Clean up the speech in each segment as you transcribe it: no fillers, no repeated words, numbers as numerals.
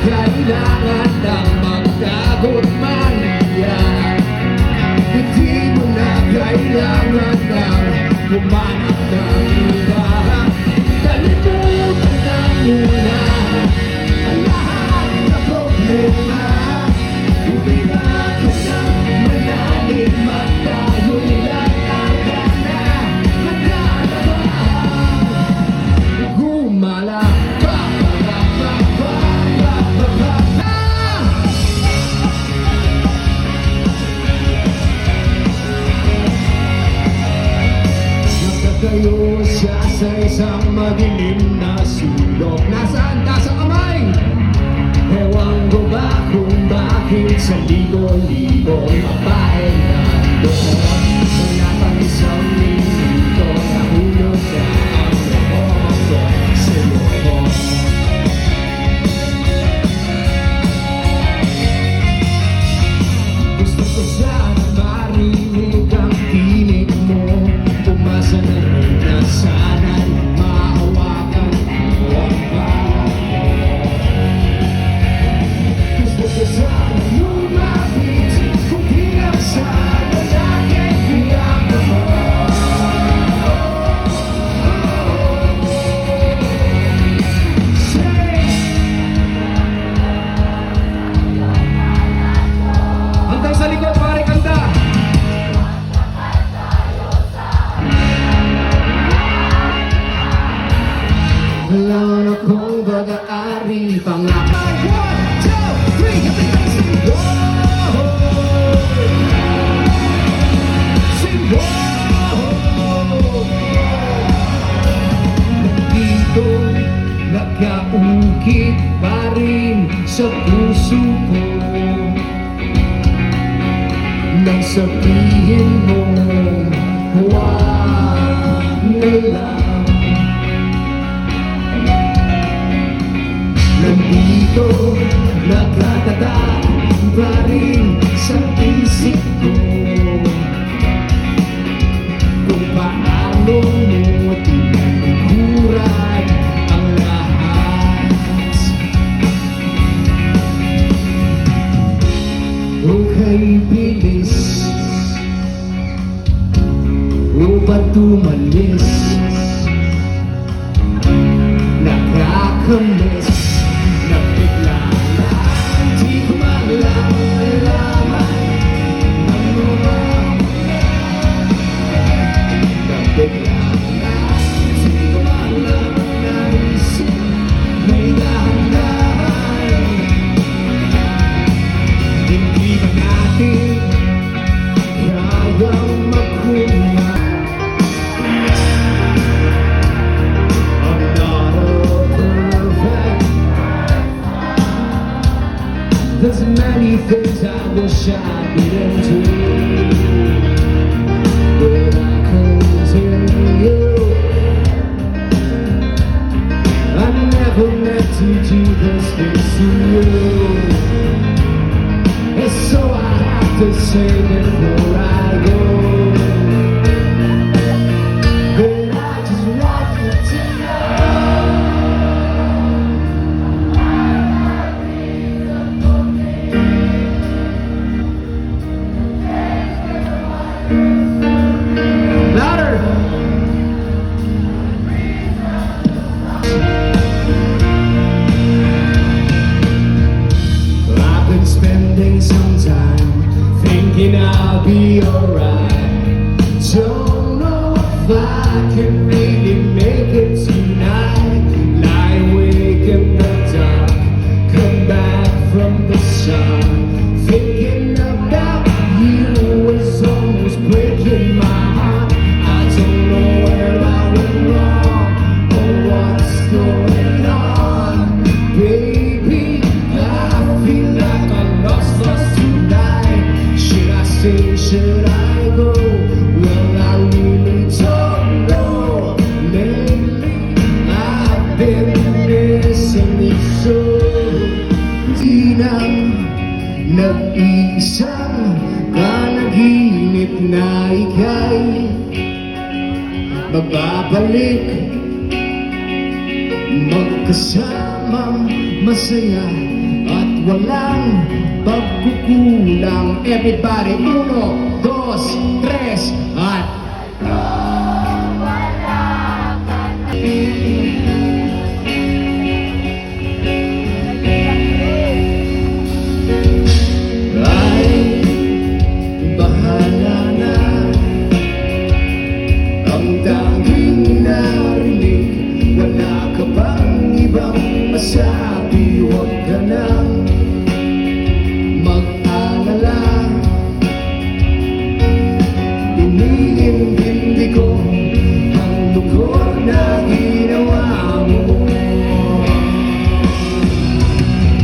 kailangan ng magkagutman. Hindi mo na kailangan ng pumanap ng iba. Kalimutan na muna ang lahat na problema. Umiyak ka na malalim at tayo'y lalaka na magkalaban. Gumala tayo siya sa isang madilim na sulok. Nasaan ka sa kamay? Ewan ko ba kung bakit sa libo-libo babae nandoon. Wala pang isang minuto nahulog na ang loob ko sa loob. Gusto ko sana marinig ang tinig mo. Umasa na rin na sana'y maawakan mo ang balat mo. Gusto ko sana lumapit kung pinagsan na laging biyak mo. Hanggang sa likod, pare kanta. Wala na kong pag-aari pangakay. 1, 2, 3, everybody sing whoa! Sing whoa! Nandito nakaukit pa rin sa puso ko nang sabihin mo wag na lang. Nandito, nakatatak pa rin sa isip ko kung paano mo tinagurad ang lahat. Okay, bilis upang tumalis, nakakamiss. There's many things I wish I didn't do, but I continue. I never meant to do this things to you, and so I have to say before I go that I just want you to know. Louder! I've been spending some time thinking I'll be alright. Don't know if I can really make it tonight. Lie awake in the dark, come back from the sun. Thinking about you is almost breaking my heart. I don't know where I went wrong or what's going on. Baby, I feel like I lost us tonight. Should I stay, should I go? Well, I really don't know. Lately, I've been missing you so. Di na nag-iisang panaginip na ika'y mababalik, magkasamang masaya walang pagkukulang. Everybody, 1, 2, 3, at ay bahala na. Ang tanging narinig, wala ka bang ibang masabi? Huwag ka nang mag-alala. Iniintindi ko ang lungkot na ginawa mo.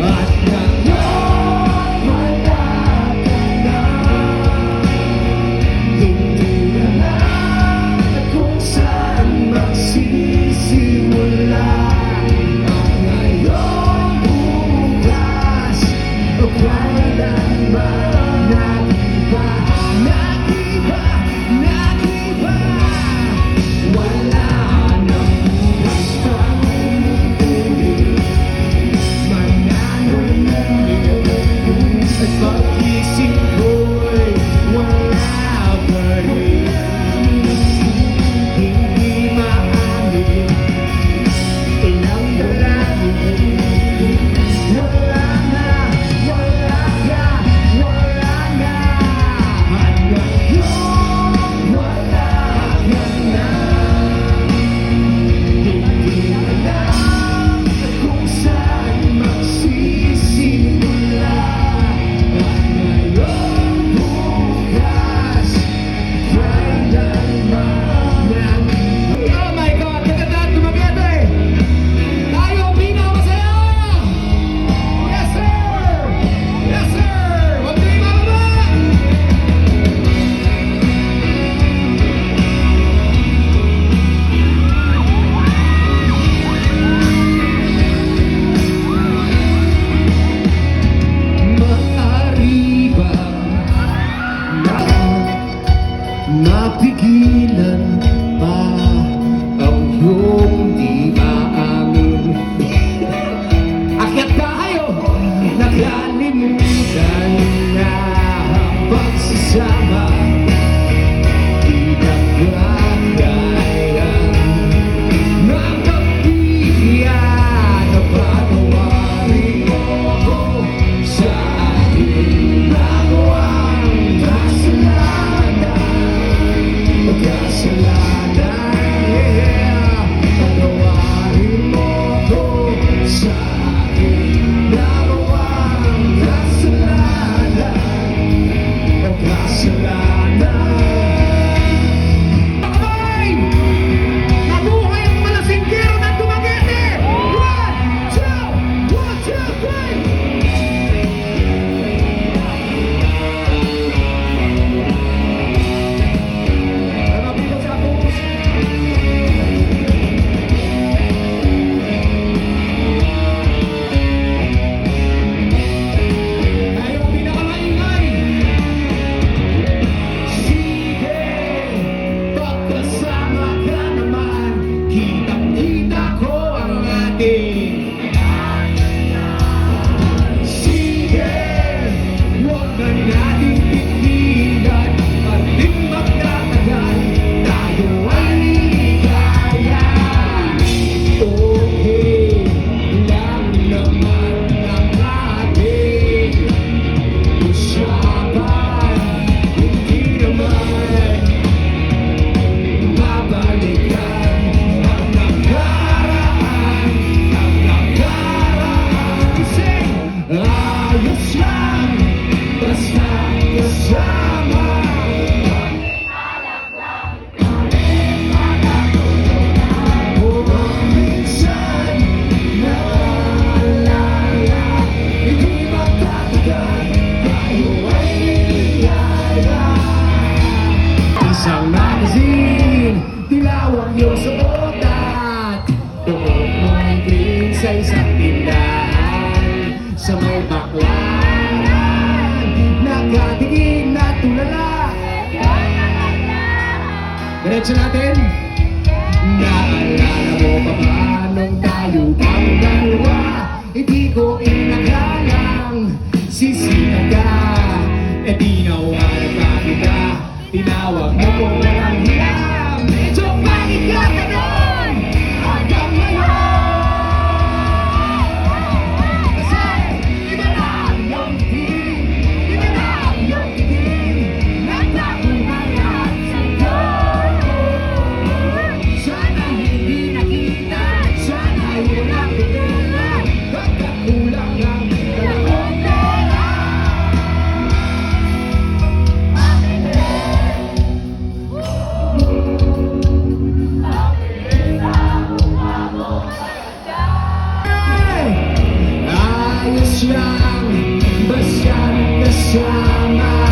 At ngayon wala ka na, hindi na lang kung saan magsisimula. At ngayon, bukas, o kailanman, nagiba, nagiba, nagiba. Wala nang basta umuulit, mananaliw at pag-isip ko'y wala pa rin. Hindi maamin ilang dalangin. Wala na, wala ka, wala na. At ngayon, wala ka na. Hindi na lang kung saan magsisimula. At ngayon, bukas, kailanman, nagiba. Oh my God! Maganda at Dumaguete! Tayo pinakamasaya! Yes, sir! Yes, sir! Huwag kayo mababa! Maaari bang mapigilan pa ang iyong di maamin? Akyat tayo, nakalimutan na ang pagsasama. Di nagkakayan ng kapiyan na patawarin mo sa aking nagawang kasalanan. Kasalanan, yeah. Patawarin mo ko sa aking nagawang kasalanan. Kasalanan. Okay! Mabuhay ang malasinggero ng Dumaguete! 1, 2, 1, 2, 3! Ano dito sa bus? Tayo ang pinakamaingay! Sige, pagkasama ka naman, kitang-kita ko ang ating. Sige, huwag na nating pigilan, at di magtatagal, tayo ay ligaya. Okay lang naman ang ating usapan, hindi naman babalikan ang nakaraan, ang nakaraan. Kasi ayos lang, basta kasama. Kung minsan naalala, hindi magtatagal, tayo ay ligaya. Isang magazine, dilawang iyong suot at tuot mo'y green sa isang tindahan. Sa may baklaran, nakatingin na tulala. Diretso natin. Naalala mo pa ba nung tayo pang dalawa? Hindi ko inakala lang basta nakasama